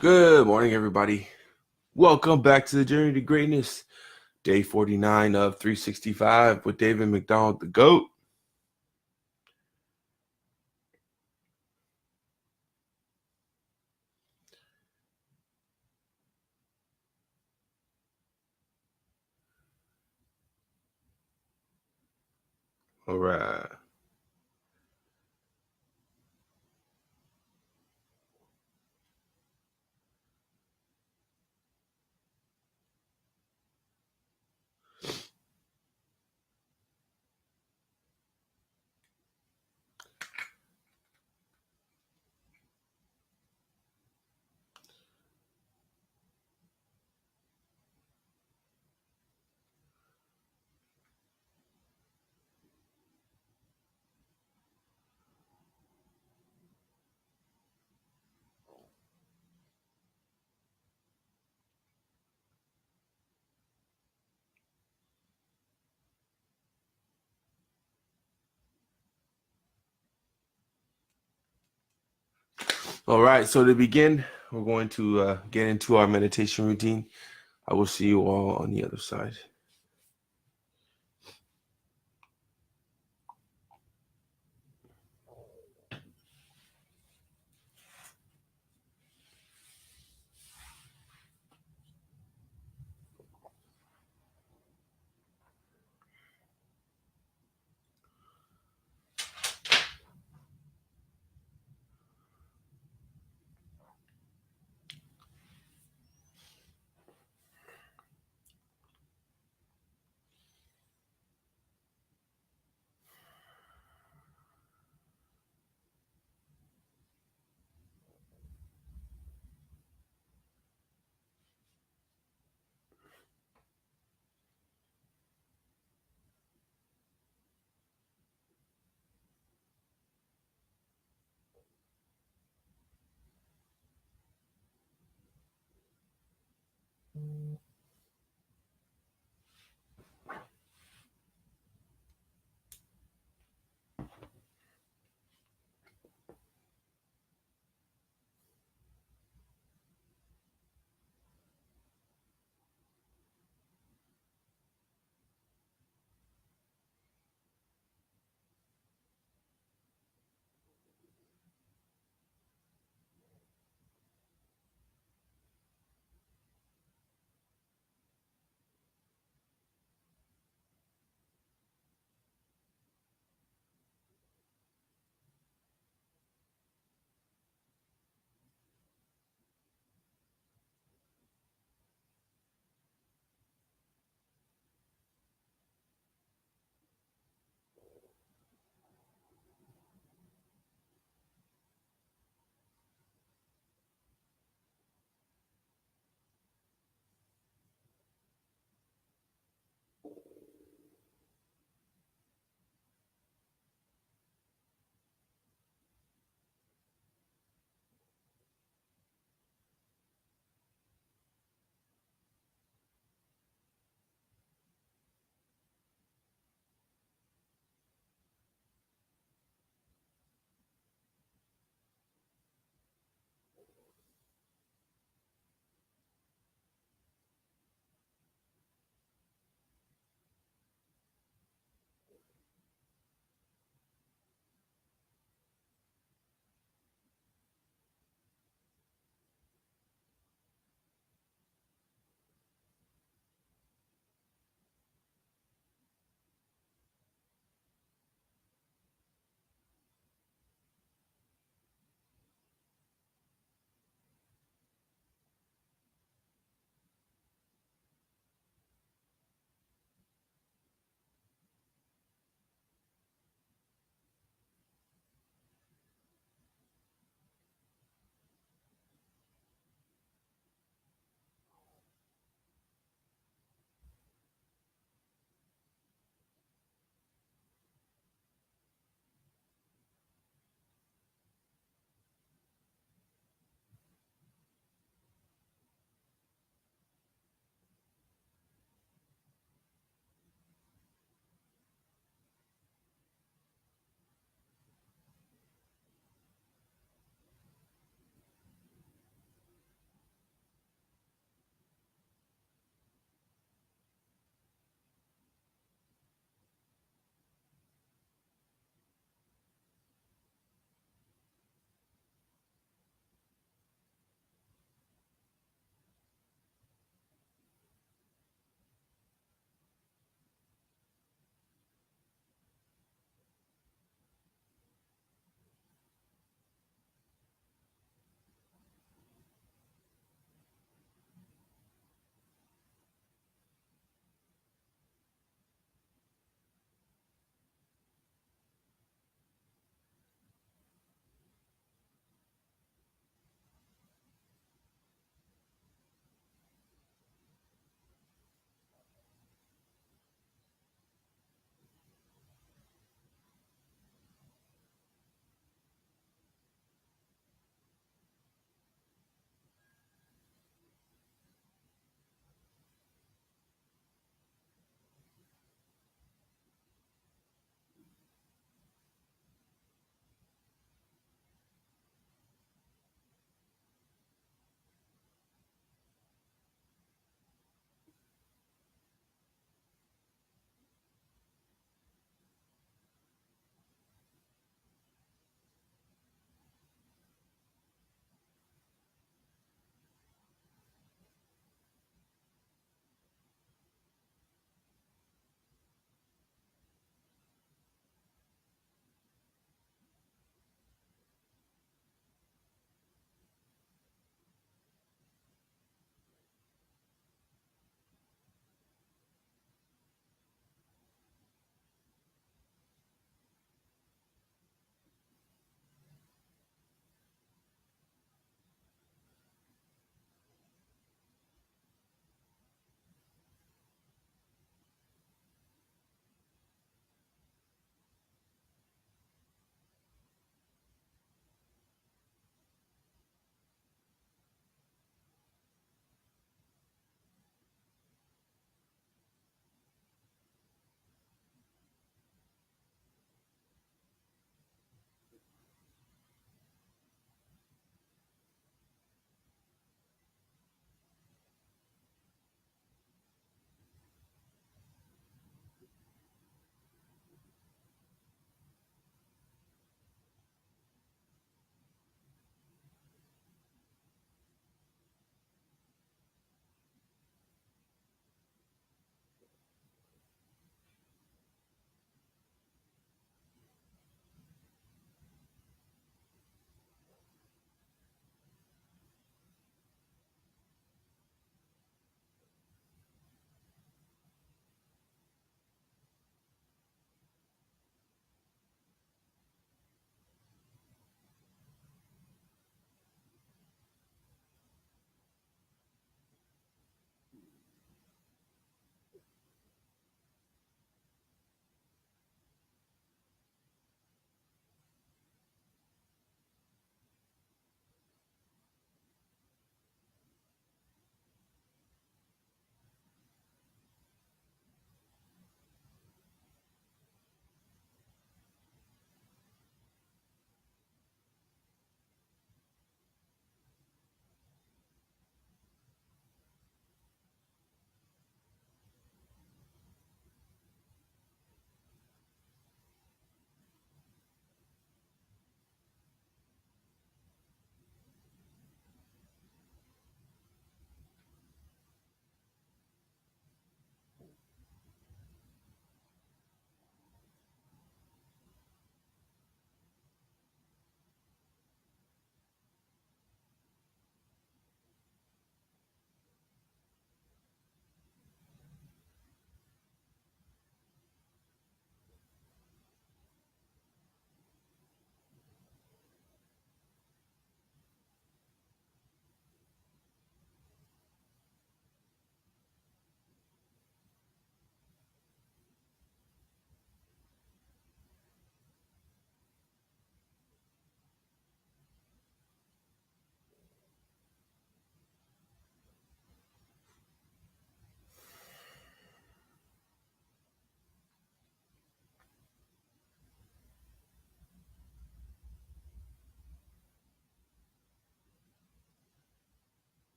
Good morning, everybody. Welcome back to the Journey to Greatness, day 49 of 365 with David McDonald, the GOAT. All right. All right. So to begin, we're going to get into our meditation routine. I will see you all on the other side.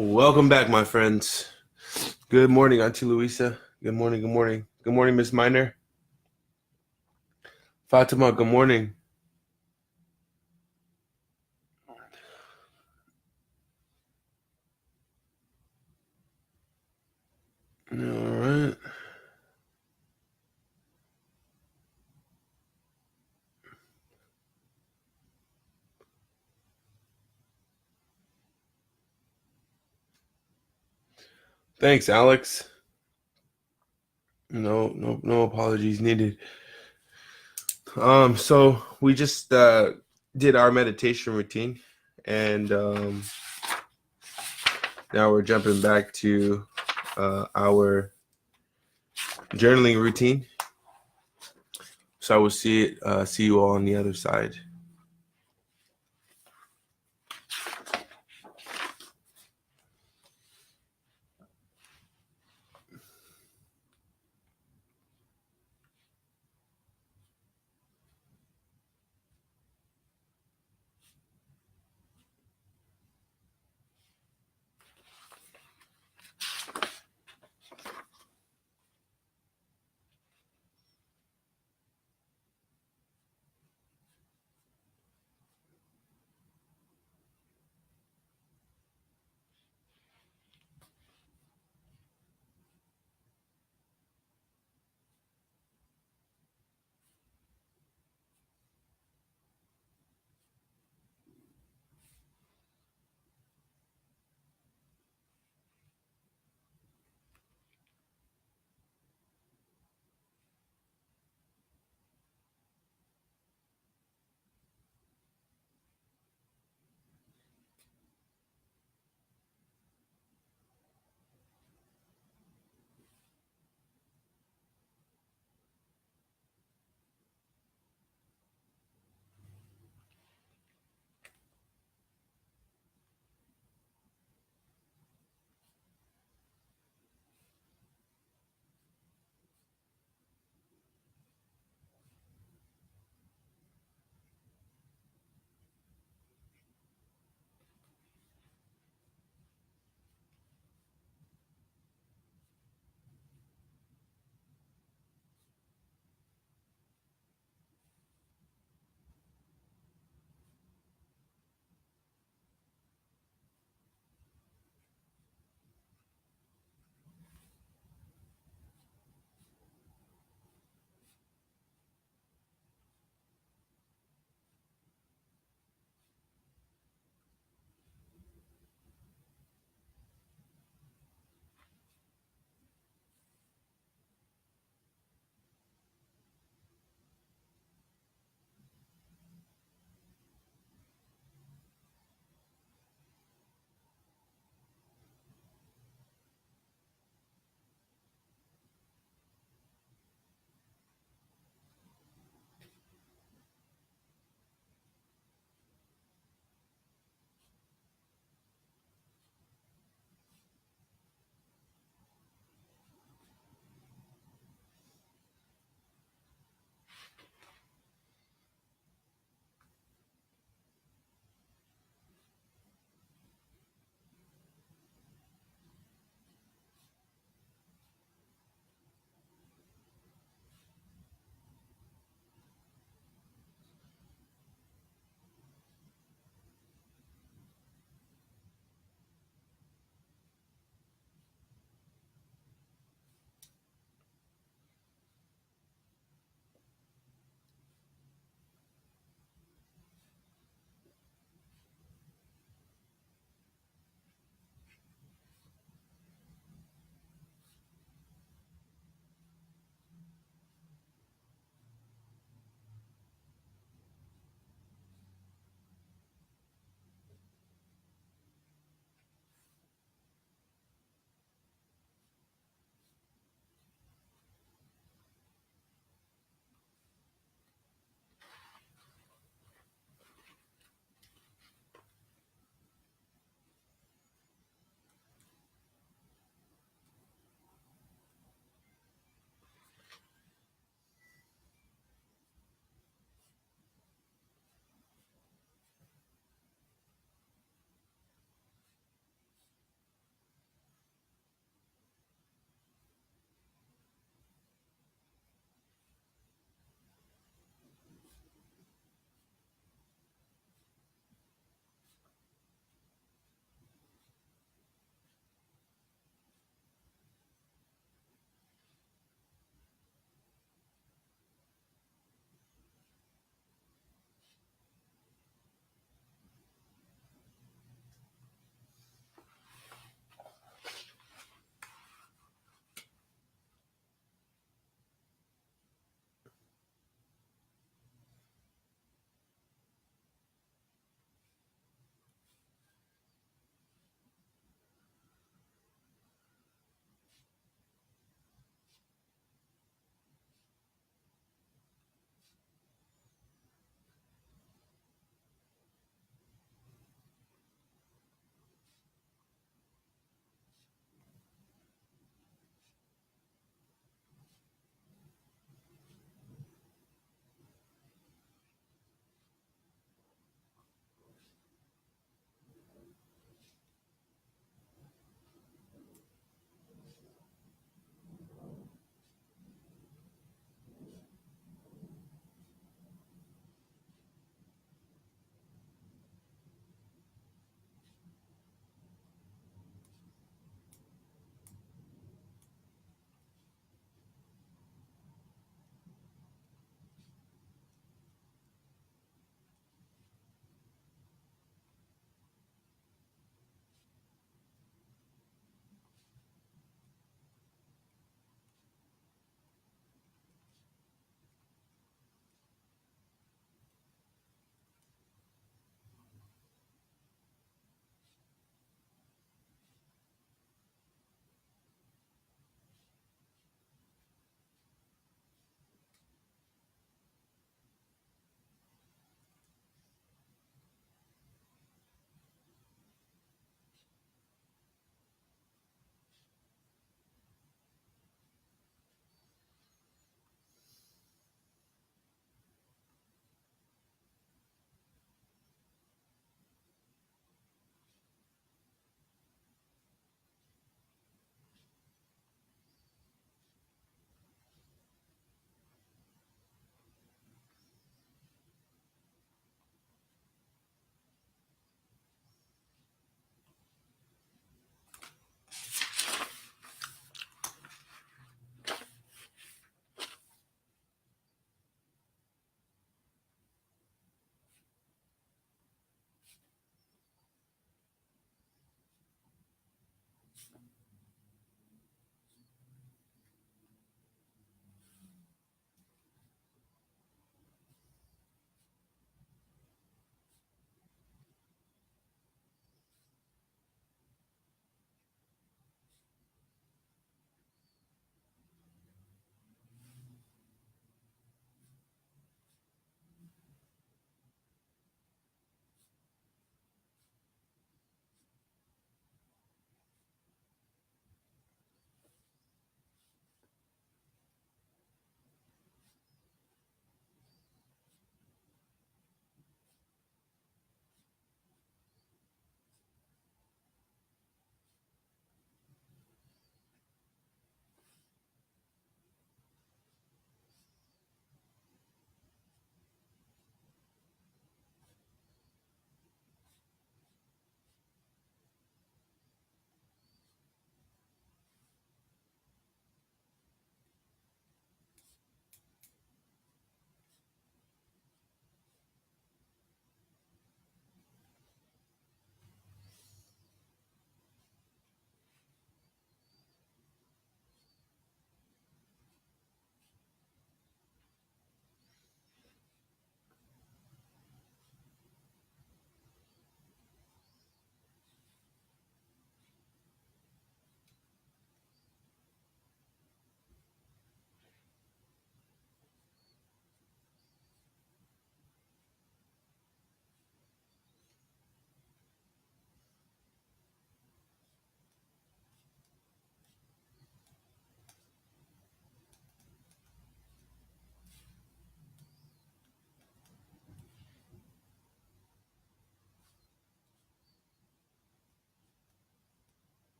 Welcome back, my friends. Good morning, Auntie Luisa. Good morning, good morning. Good morning, Miss Miner. Fatima, good morning. All right. Thanks, Alex. No apologies needed. So we just did our meditation routine, and now we're jumping back to our journaling routine. So I will see you all on the other side.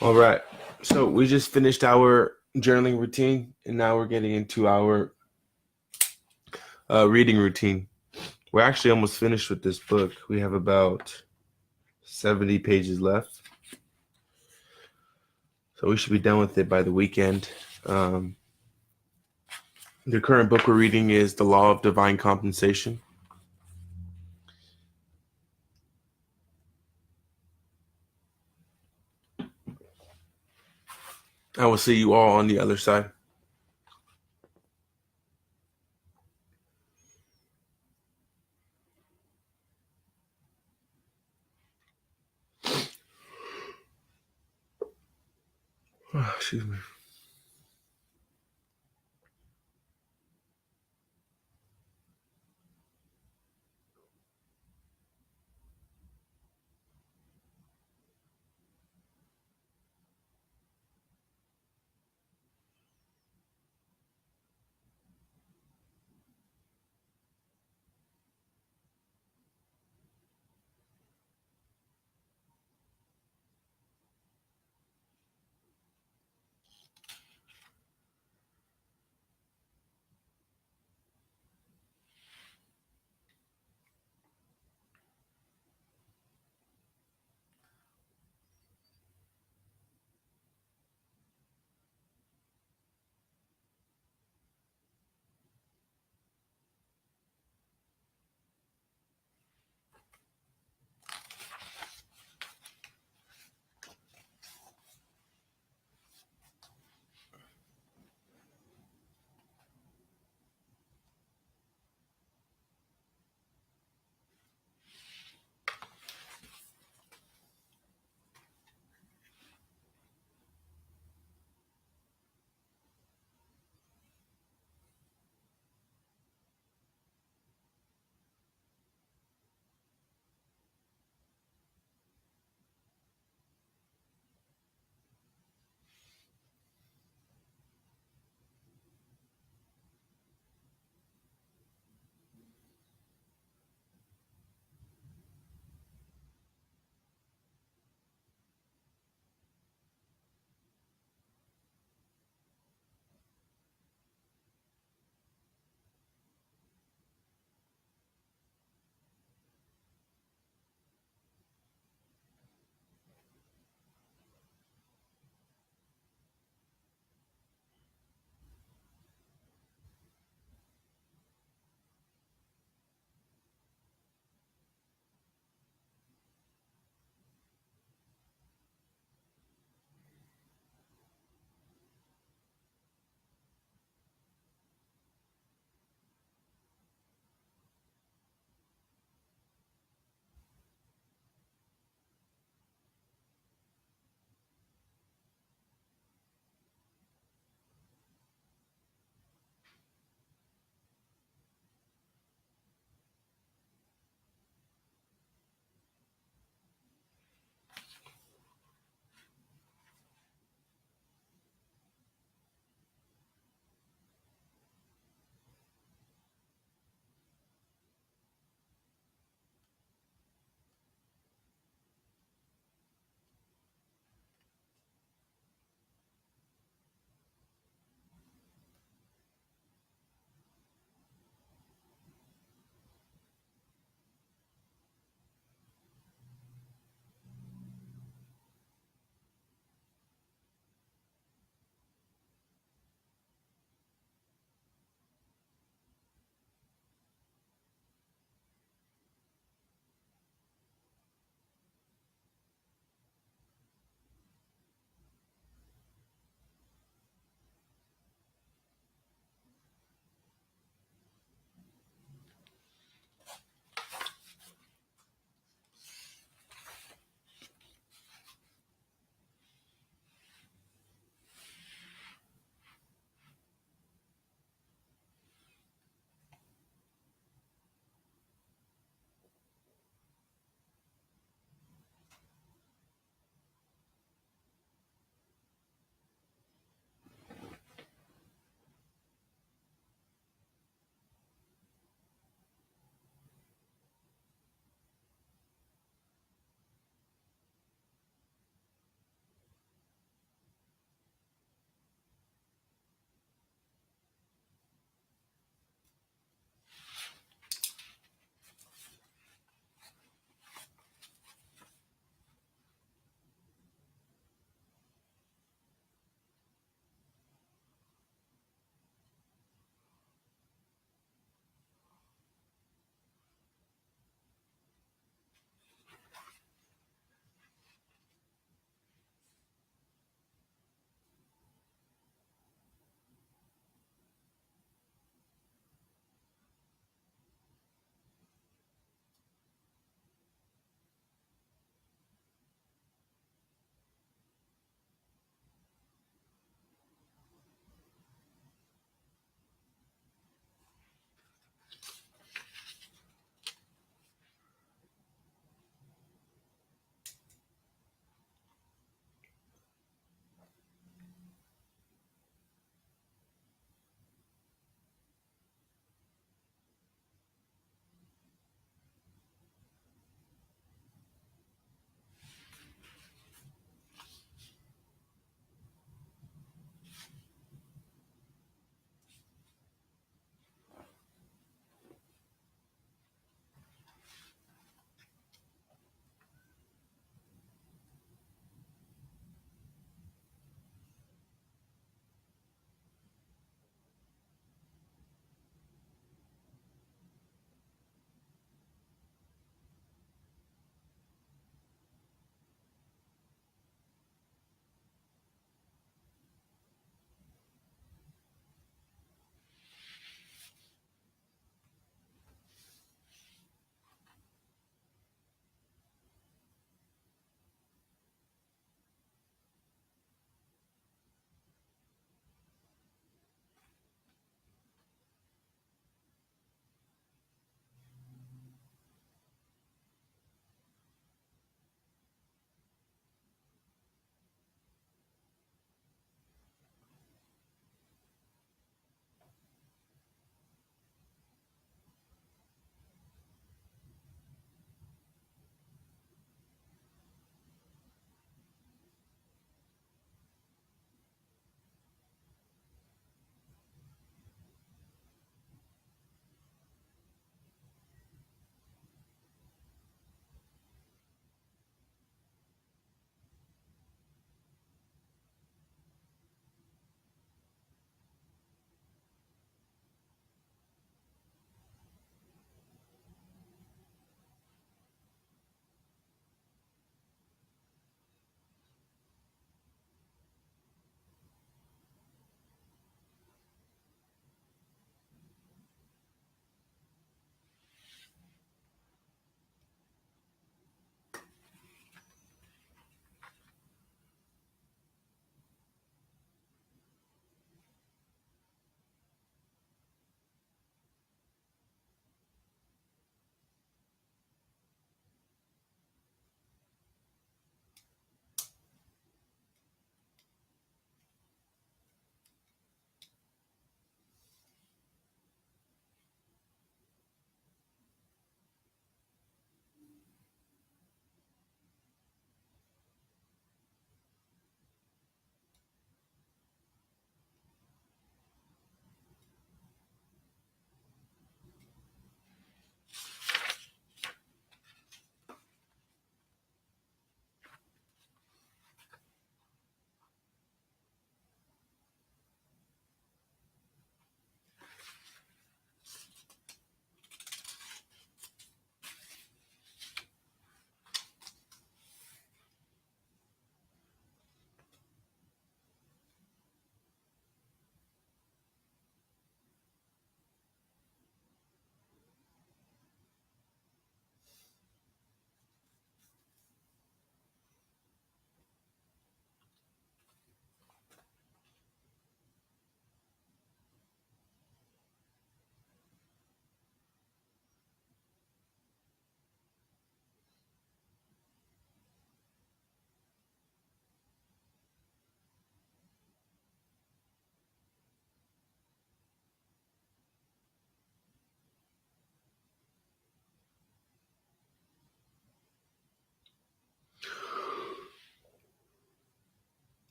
All right. So we just finished our journaling routine, and now we're getting into our reading routine. We're actually almost finished with this book. We have about 70 pages left. So we should be done with it by the weekend. Um, the current book we're reading is The Law of Divine Compensation. I will see you all on the other side. Excuse me.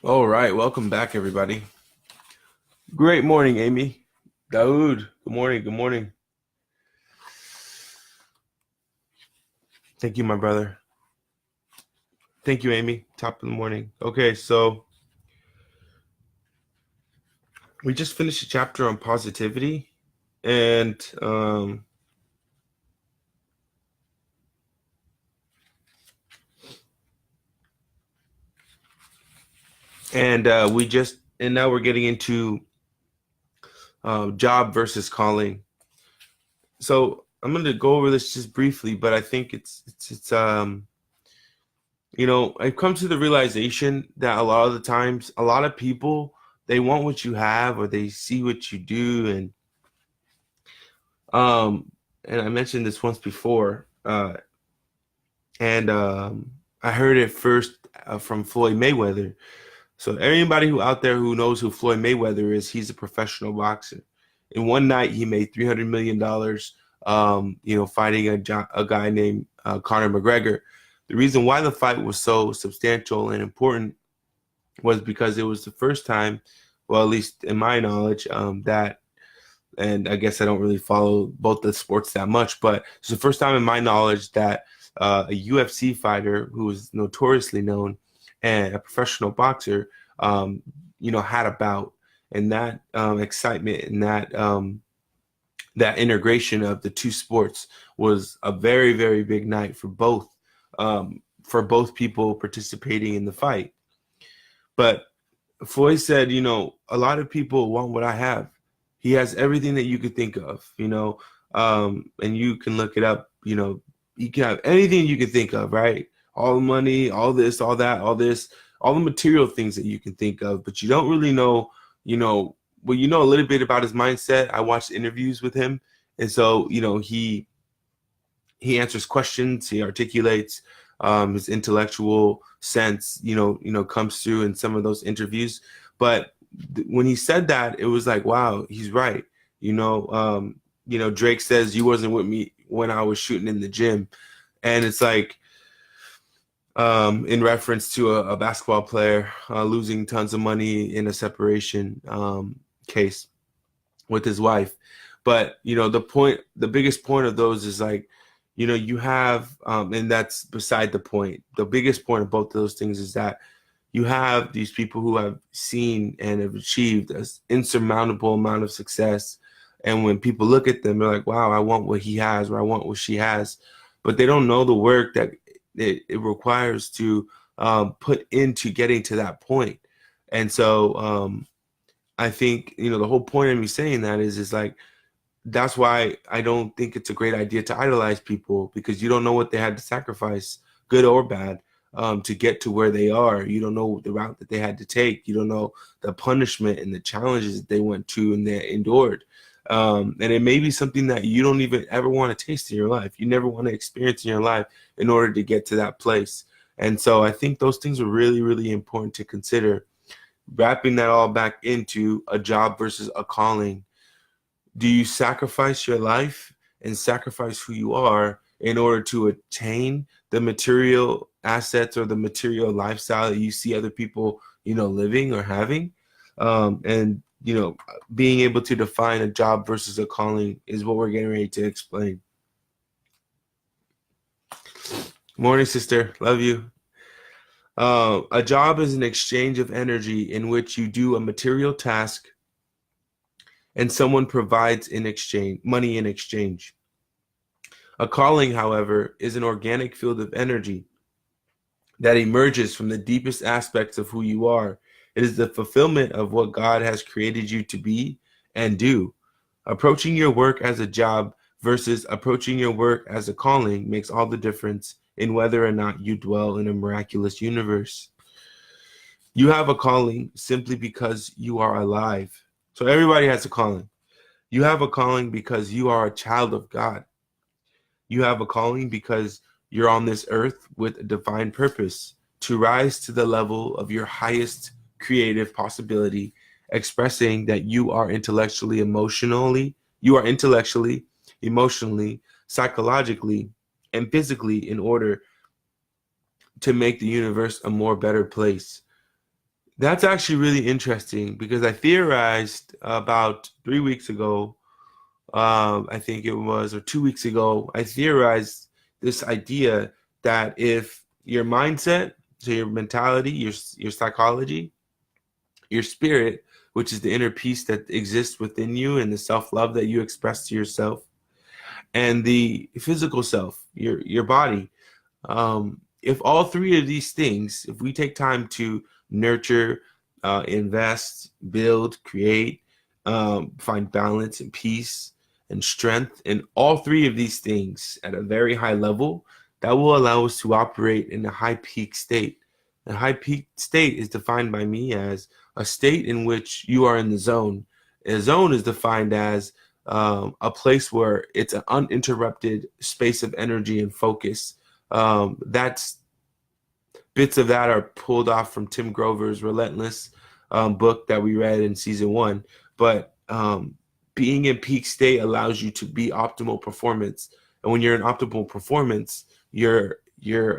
All right, welcome back, everybody. Great morning, Amy. Daoud, good morning, good morning. Thank you, my brother. Thank you, Amy. Top of the morning. Okay, so we just finished a chapter on positivity, and now we're getting into job versus calling. So I'm going to go over this just briefly, but I think it's I've come to the realization that a lot of the times, a lot of people, they want what you have or they see what you do, um and I mentioned this once before, and I heard it first from Floyd Mayweather. So anybody who out there who knows who Floyd Mayweather is, he's a professional boxer. In one night, he made $300 million. Fighting a guy named Conor McGregor. The reason why the fight was so substantial and important was because it was the first time, well, at least in my knowledge, that, and I guess I don't really follow both the sports that much, but it's the first time in my knowledge that a UFC fighter who was notoriously known and a professional boxer, had a bout, and that excitement and that integration of the two sports was a very, very big night for both people participating in the fight. But Floyd said, a lot of people want what I have. He has everything that you could think of, and you can look it up, you can have anything you can think of, right? All the money, all this, all that, all this, all the material things that you can think of, but you don't really know, well, a little bit about his mindset. I watched interviews with him. And so, he answers questions, he articulates, his intellectual sense, comes through in some of those interviews. But when he said that, it was like, wow, he's right. Drake says you wasn't with me when I was shooting in the gym. And it's like, in reference to a basketball player losing tons of money in a separation case with his wife. But, the biggest point of those is like, you have, and that's beside the point. The biggest point of both of those things is that you have these people who have seen and have achieved an insurmountable amount of success. And when people look at them, they're like, wow, I want what he has, or I want what she has. But they don't know the work that it requires to put into getting to that point. And so I think, the whole point of me saying that is like, that's why I don't think it's a great idea to idolize people, because you don't know what they had to sacrifice, good or bad, to get to where they are. You don't know the route that they had to take. You don't know the punishment and the challenges that they went to and they endured. And it may be something that you don't even ever want to taste in your life. You never want to experience in your life in order to get to that place. And so I think those things are really, really important to consider. Wrapping that all back into a job versus a calling. Do you sacrifice your life and sacrifice who you are in order to attain the material assets or the material lifestyle that you see other people, living or having? And being able to define a job versus a calling is what we're getting ready to explain. Morning, sister. Love you. A job is an exchange of energy in which you do a material task and someone provides money in exchange. A calling, however, is an organic field of energy that emerges from the deepest aspects of who you are. It is the fulfillment of what God has created you to be and do. Approaching your work as a job versus approaching your work as a calling makes all the difference in whether or not you dwell in a miraculous universe. You have a calling simply because you are alive. So everybody has a calling. You have a calling because you are a child of God. You have a calling because you're on this earth with a divine purpose to rise to the level of your highest creative possibility, expressing that you are intellectually, emotionally, psychologically, and physically in order to make the universe a more better place. That's actually really interesting because I theorized about 3 weeks ago, I think it was, or 2 weeks ago, I theorized this idea that if your mindset, so your mentality, your psychology, your spirit, which is the inner peace that exists within you and the self-love that you express to yourself, and the physical self, your body, if all three of these things, if we take time to nurture, invest, build, create, find balance and peace and strength in all three of these things at a very high level, that will allow us to operate in a high peak state. A high peak state is defined by me as a state in which you are in the zone. A zone is defined as a place where it's an uninterrupted space of energy and focus. That's bits of that are pulled off from Tim Grover's Relentless book that we read in season one. But being in peak state allows you to be optimal performance. And when you're in optimal performance, your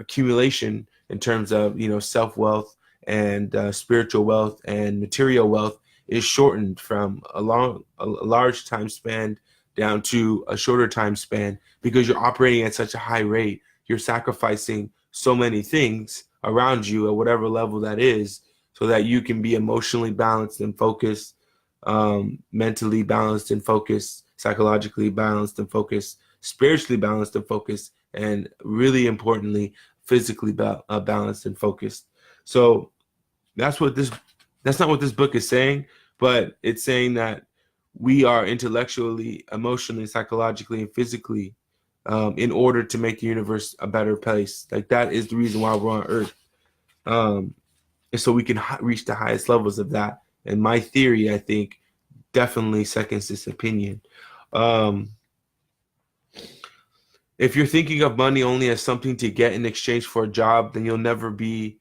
accumulation in terms of self wealth and spiritual wealth and material wealth is shortened from a large time span down to a shorter time span because you're operating at such a high rate. You're sacrificing so many things around you at whatever level that is so that you can be emotionally balanced and focused, mentally balanced and focused, psychologically balanced and focused, spiritually balanced and focused, and really importantly, physically balanced and focused. So that's not what this book is saying, but it's saying that we are intellectually, emotionally, psychologically, and physically in order to make the universe a better place. Like that is the reason why we're on Earth. And so we can reach the highest levels of that. And my theory, I think, definitely seconds this opinion. Um, if you're thinking of money only as something to get in exchange for a job, then you'll never be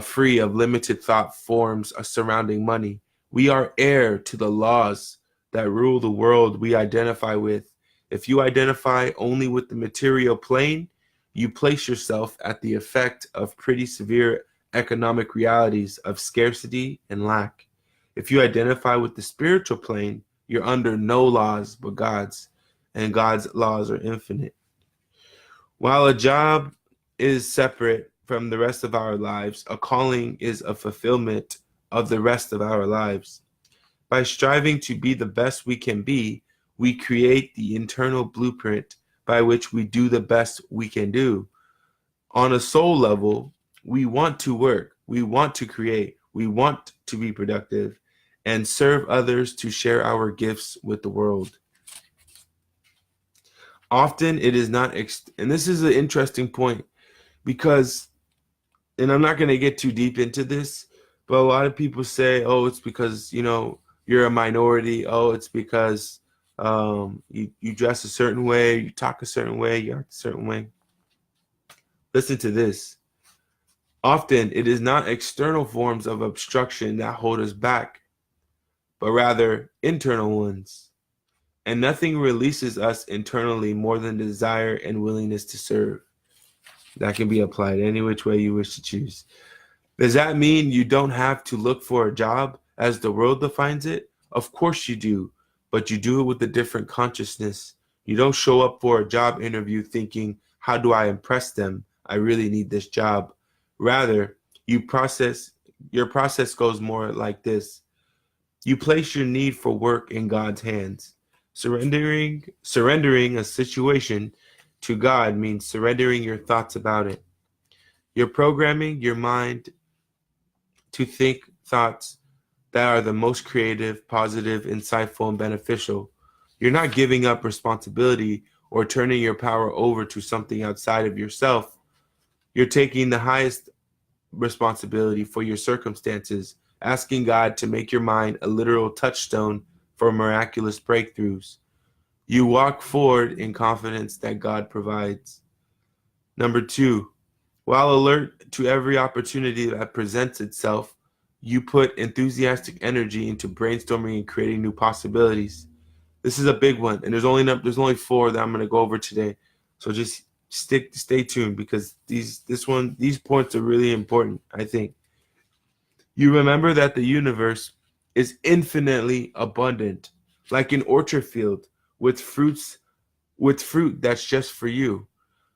free of limited thought forms surrounding money. We are heir to the laws that rule the world we identify with. If you identify only with the material plane, you place yourself at the effect of pretty severe economic realities of scarcity and lack. If you identify with the spiritual plane, you're under no laws but God's, and God's laws are infinite. While a job is separate from the rest of our lives, a calling is a fulfillment of the rest of our lives. By striving to be the best we can be, we create the internal blueprint by which we do the best we can do. On a soul level, we want to work, we want to create, we want to be productive, and serve others to share our gifts with the world. Often it is not, and this is an interesting point because, and I'm not going to get too deep into this, but a lot of people say, oh, it's because, you're a minority. Oh, it's because you dress a certain way, you talk a certain way, you act a certain way. Listen to this. Often it is not external forms of obstruction that hold us back, but rather internal ones. And nothing releases us internally more than desire and willingness to serve. That can be applied any which way you wish to choose. Does that mean you don't have to look for a job as the world defines it? Of course you do, but you do it with a different consciousness. You don't show up for a job interview thinking, how do I impress them? I really need this job. Rather, your process goes more like this. You place your need for work in God's hands. Surrendering a situation to God means surrendering your thoughts about it. You're programming your mind to think thoughts that are the most creative, positive, insightful, and beneficial. You're not giving up responsibility or turning your power over to something outside of yourself. You're taking the highest responsibility for your circumstances, asking God to make your mind a literal touchstone for miraculous breakthroughs. You walk forward in confidence that God provides. Number two, while alert to every opportunity that presents itself, you put enthusiastic energy into brainstorming and creating new possibilities. This is a big one, and there's only four that I'm going to go over today. So just stay tuned because these points are really important, I think. You remember that the universe is infinitely abundant, like an orchard field with fruit that's just for you.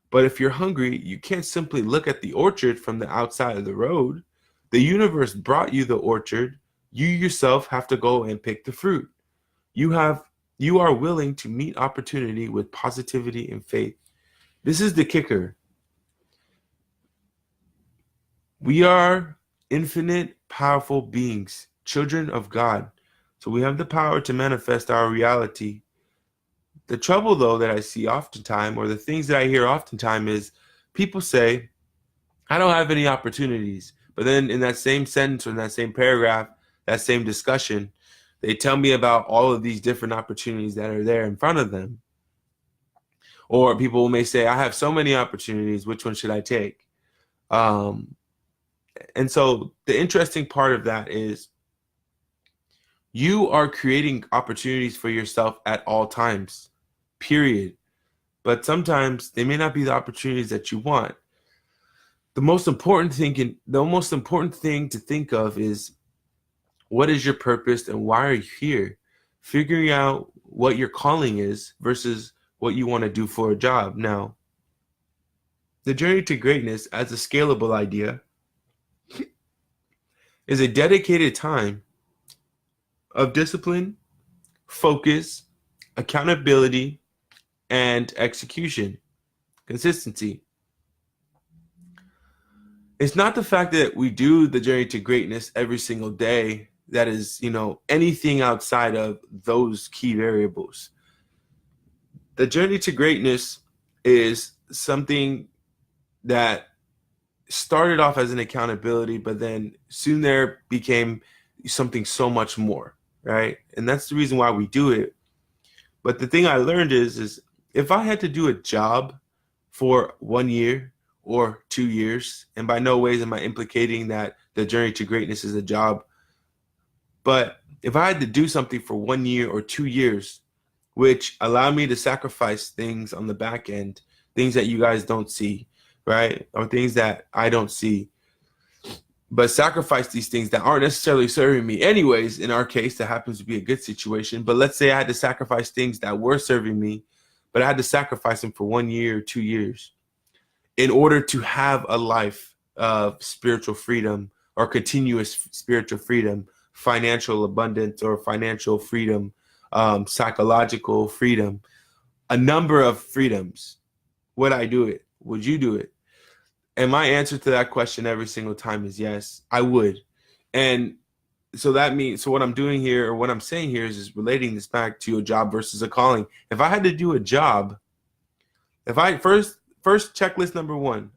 But if you're hungry, you can't simply look at the orchard from the outside of the road. The universe brought you the orchard. You yourself have to go and pick the fruit. You have you are willing to meet opportunity with positivity and faith. This is the kicker. We are infinite, powerful beings, children of God. So we have the power to manifest our reality. The trouble, though, that I see oftentimes, or the things that I hear oftentimes, is people say, I don't have any opportunities. But then in that same sentence or in that same paragraph, that same discussion, they tell me about all of these different opportunities that are there in front of them. Or people may say, I have so many opportunities, which one should I take? Um, and so the interesting part of that is you are creating opportunities for yourself at all times, period. But sometimes they may not be the opportunities that you want. The most important thing to think of is, what is your purpose and why are you here? Figuring out what your calling is versus what you want to do for a job. Now, the journey to greatness as a scalable idea is a dedicated time of discipline, focus, accountability, and execution, consistency. It's not the fact that we do the journey to greatness every single day that is, anything outside of those key variables. The journey to greatness is something that started off as an accountability, but then soon there became something so much more, right? And that's the reason why we do it. But the thing I learned is if I had to do a job for 1 year or 2 years, and by no ways am I implicating that the journey to greatness is a job, but if I had to do something for 1 year or 2 years, which allow me to sacrifice things on the back end, things that you guys don't see, right? Or things that I don't see, but sacrifice these things that aren't necessarily serving me anyways. In our case, that happens to be a good situation. But let's say I had to sacrifice things that were serving me, but I had to sacrifice them for 1 year or 2 years in order to have a life of spiritual freedom or continuous spiritual freedom, financial abundance or financial freedom, psychological freedom, a number of freedoms. Would I do it? Would you do it? And my answer to that question every single time is yes, I would. And so what I'm doing here, or what I'm saying here, is relating this back to a job versus a calling. If I had to do a job, if I first checklist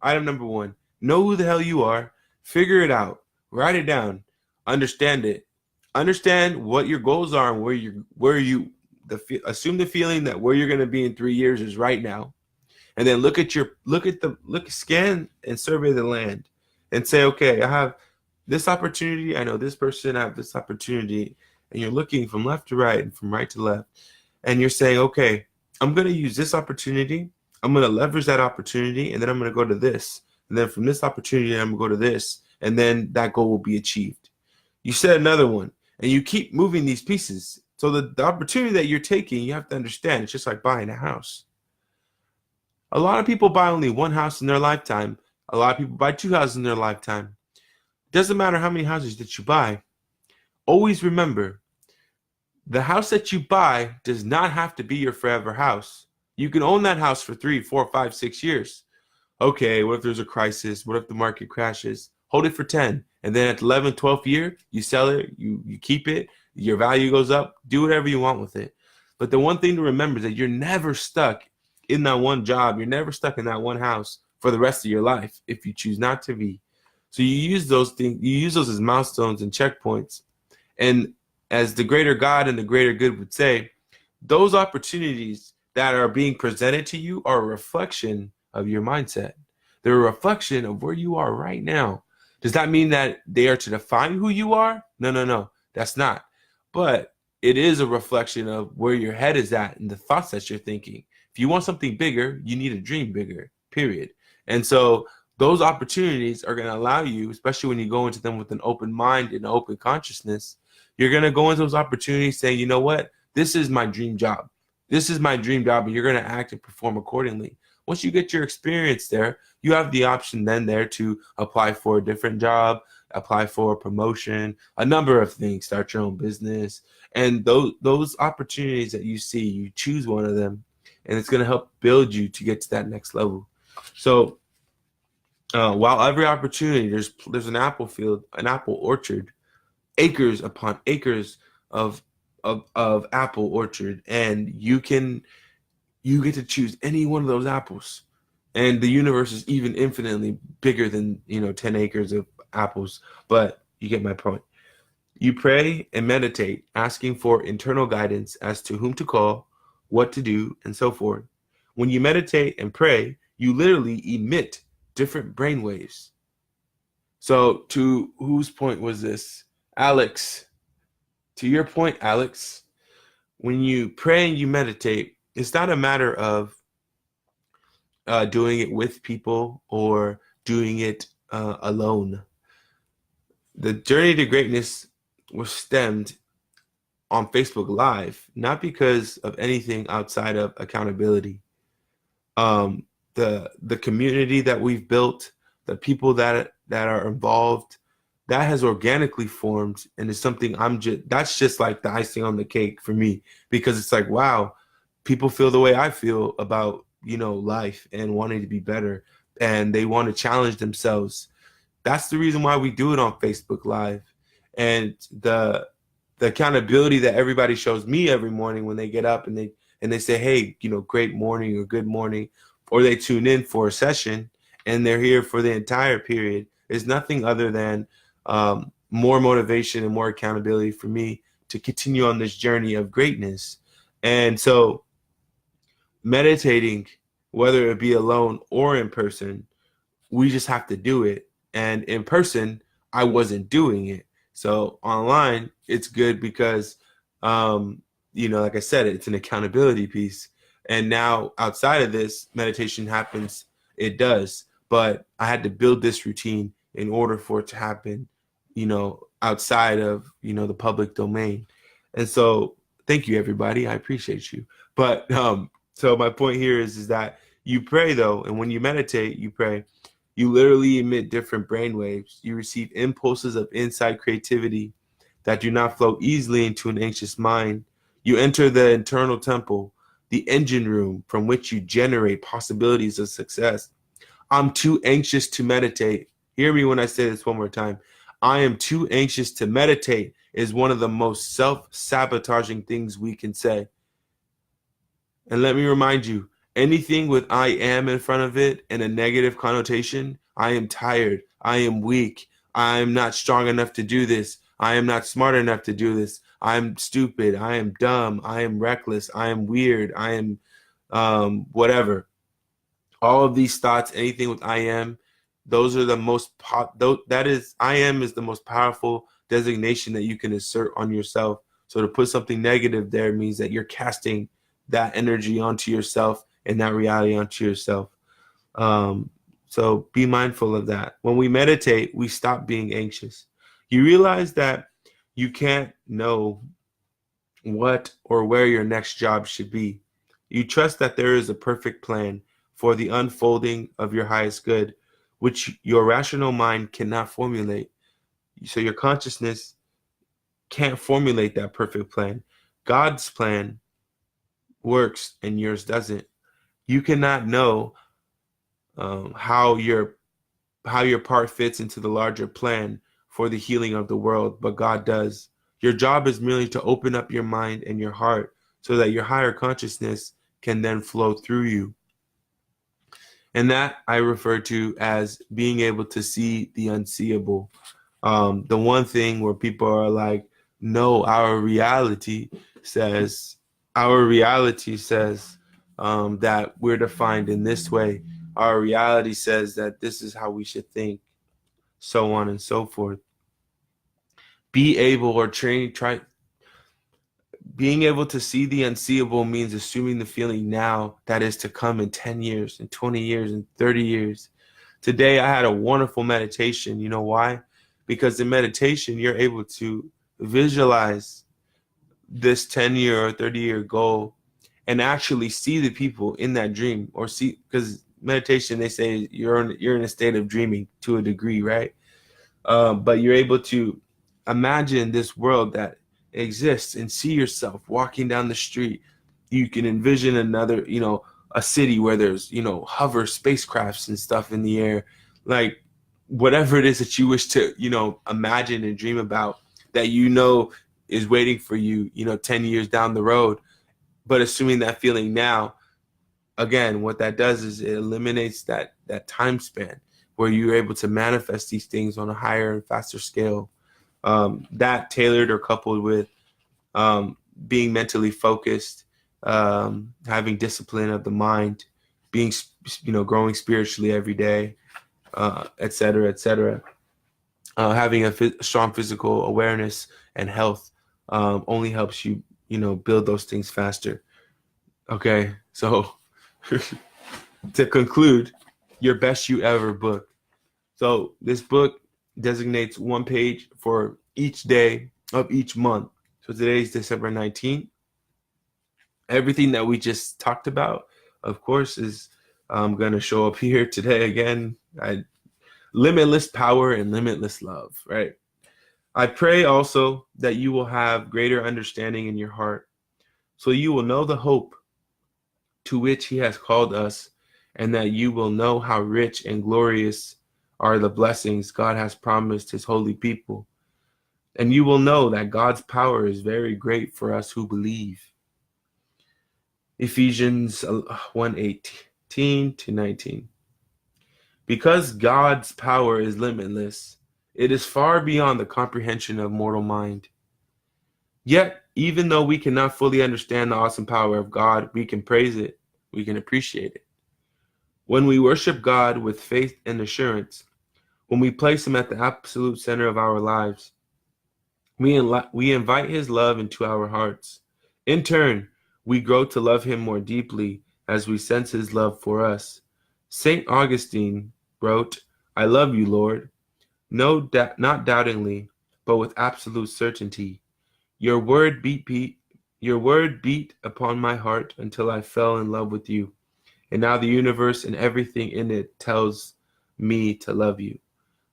item number one, know who the hell you are, figure it out, write it down, understand it, understand what your goals are and assume the feeling that where you're going to be in 3 years is right now. And then scan and survey the land and say, okay, I have this opportunity. I know this person, I have this opportunity. And you're looking from left to right and from right to left. And you're saying, okay, I'm going to use this opportunity. I'm going to leverage that opportunity. And then I'm going to go to this. And then from this opportunity, I'm going to go to this. And then that goal will be achieved. You set another one and you keep moving these pieces. So the opportunity that you're taking, you have to understand, it's just like buying a house. A lot of people buy only one house in their lifetime. A lot of people buy 2 houses in their lifetime. Doesn't matter how many houses that you buy. Always remember, the house that you buy does not have to be your forever house. You can own that house for 3, 4, 5, 6 years. Okay, what if there's a crisis? What if the market crashes? Hold it for 10. And then at the 11th, 12th year, you sell it, you keep it, your value goes up, do whatever you want with it. But the one thing to remember is that you're never stuck in that one job. You're never stuck in that one house for the rest of your life if you choose not to be. So you use those as milestones and checkpoints. And as the greater God and the greater good would say, those opportunities that are being presented to you are a reflection of your mindset. They're a reflection of where you are right now. Does that mean that they are to define who you are? No, that's not. But it is a reflection of where your head is at and the thoughts that you're thinking. If you want something bigger, you need to dream bigger, period. And so those opportunities are going to allow you, especially when you go into them with an open mind and an open consciousness, you're going to go into those opportunities saying, you know what, this is my dream job. This is my dream job, and you're going to act and perform accordingly. Once you get your experience there, you have the option then there to apply for a different job, apply for a promotion, a number of things, start your own business. And those opportunities that you see, you choose one of them, and it's going to help build you to get to that next level. So while every opportunity, there's an apple field, an apple orchard, acres upon acres of apple orchard, and you get to choose any one of those apples. And the universe is even infinitely bigger than 10 acres of apples. But you get my point. You pray and meditate, asking for internal guidance as to whom to call, what to do, and so forth. When you meditate and pray, you literally emit different brain waves. So to whose point was this? Alex. To your point, Alex, when you pray and you meditate, it's not a matter of doing it with people or doing it alone. The journey to greatness was stemmed on Facebook Live, not because of anything outside of accountability. The community that we've built, the people that are involved, that has organically formed, and is something that's just like the icing on the cake for me, because it's like, wow, people feel the way I feel about life and wanting to be better, and they want to challenge themselves. That's the reason why we do it on Facebook Live. And the accountability that everybody shows me every morning when they get up and they say, hey, great morning or good morning, or they tune in for a session and they're here for the entire period, is nothing other than more motivation and more accountability for me to continue on this journey of greatness. And so meditating, whether it be alone or in person, we just have to do it. And in person, I wasn't doing it. So online, it's good because, like I said, it's an accountability piece. And now outside of this, meditation happens. It does. But I had to build this routine in order for it to happen, outside of, the public domain. And so thank you, everybody. I appreciate you. But so my point here is that you pray, though, and when you meditate, you pray, you literally emit different brain waves. You receive impulses of inside creativity that do not flow easily into an anxious mind. You enter the internal temple, the engine room from which you generate possibilities of success. I'm too anxious to meditate. Hear me when I say this one more time. I am too anxious to meditate is one of the most self-sabotaging things we can say. And let me remind you, anything with I am in front of it and a negative connotation, I am tired, I am weak, I am not strong enough to do this, I am not smart enough to do this, I am stupid, I am dumb, I am reckless, I am weird, I am whatever. All of these thoughts, anything with I am, those are the most I am is the most powerful designation that you can assert on yourself. So to put something negative there means that you're casting that energy onto yourself and that reality onto yourself. So be mindful of that. When we meditate, we stop being anxious. You realize that you can't know what or where your next job should be. You trust that there is a perfect plan for the unfolding of your highest good, which your rational mind cannot formulate. So your consciousness can't formulate that perfect plan. God's plan works and yours doesn't. You cannot know how your part fits into the larger plan for the healing of the world, but God does. Your job is merely to open up your mind and your heart so that your higher consciousness can then flow through you. And that I refer to as being able to see the unseeable. The one thing where people are like, no, our reality says that we're defined in this way. Our reality says that this is how we should think, so on and so forth. Being able to see the unseeable means assuming the feeling now that is to come in 10 years, in 20 years, in 30 years. Today I had a wonderful meditation. You know why? Because in meditation, you're able to visualize this 10-year or 30-year goal and actually see the people in that dream, or see, because meditation, they say you're in a state of dreaming to a degree, right? But you're able to imagine this world that exists and see yourself walking down the street. You can envision another, a city where there's, hover spacecrafts and stuff in the air, like whatever it is that you wish to, imagine and dream about, that is waiting for you, 10 years down the road. But assuming that feeling now, again, what that does is it eliminates that time span where you're able to manifest these things on a higher and faster scale. That tailored or coupled with being mentally focused, having discipline of the mind, being, growing spiritually every day, et cetera, et cetera. Having a strong physical awareness and health only helps you, build those things faster. Okay, so to conclude, Your Best You Ever book. So this book designates one page for each day of each month. So today is December 19th. Everything that we just talked about, of course, is going to show up here today again. Limitless power and limitless love, right? I pray also that you will have greater understanding in your heart, so you will know the hope to which he has called us, and that you will know how rich and glorious are the blessings God has promised his holy people. And you will know that God's power is very great for us who believe. Ephesians 1:18-19. Because God's power is limitless, it is far beyond the comprehension of mortal mind. Yet, even though we cannot fully understand the awesome power of God, we can praise it, we can appreciate it. When we worship God with faith and assurance, when we place him at the absolute center of our lives, we invite his love into our hearts. In turn, we grow to love him more deeply as we sense his love for us. St. Augustine wrote, "I love you, Lord, not doubtingly, but with absolute certainty. Your word beat upon my heart until I fell in love with you. And now the universe and everything in it tells me to love you."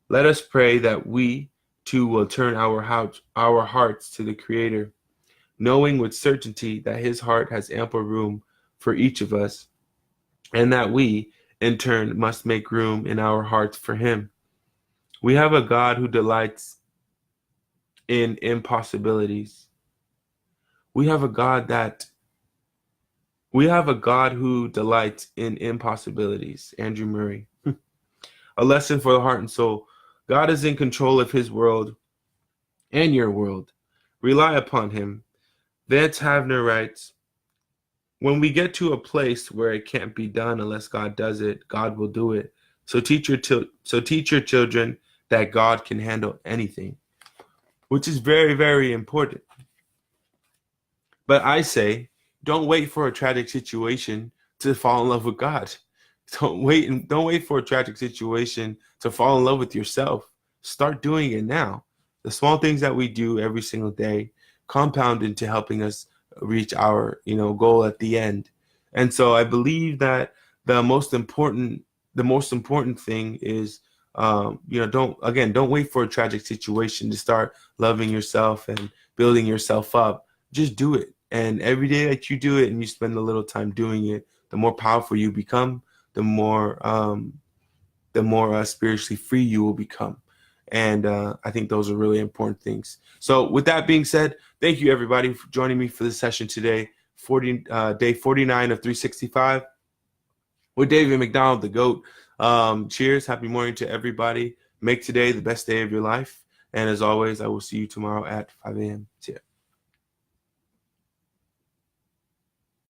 Let us pray that we too will turn our hearts to the Creator, knowing with certainty that his heart has ample room for each of us, and that we, in turn, must make room in our hearts for him. We have a God who delights in impossibilities. We have a God who delights in impossibilities. Andrew Murray. A lesson for the heart and soul. God is in control of his world and your world. Rely upon him. Vance Havner writes, "When we get to a place where it can't be done unless God does it, God will do it. So teach your children that God can handle anything," which is very, very important. But I say, don't wait for a tragic situation to fall in love with God. Don't wait for a tragic situation to fall in love with yourself. Start doing it now. The small things that we do every single day compound into helping us reach our, goal at the end. And so I believe that the most important thing is, don't wait for a tragic situation to start loving yourself and building yourself up. Just do it. And every day that you do it and you spend a little time doing it, the more powerful you become, the more spiritually free you will become. And I think those are really important things. So with that being said, thank you everybody for joining me for this session today, day 49 of 365 with David McDonald, the GOAT. Cheers. Happy morning to everybody. Make today the best day of your life. And as always, I will see you tomorrow at 5 a.m. See ya.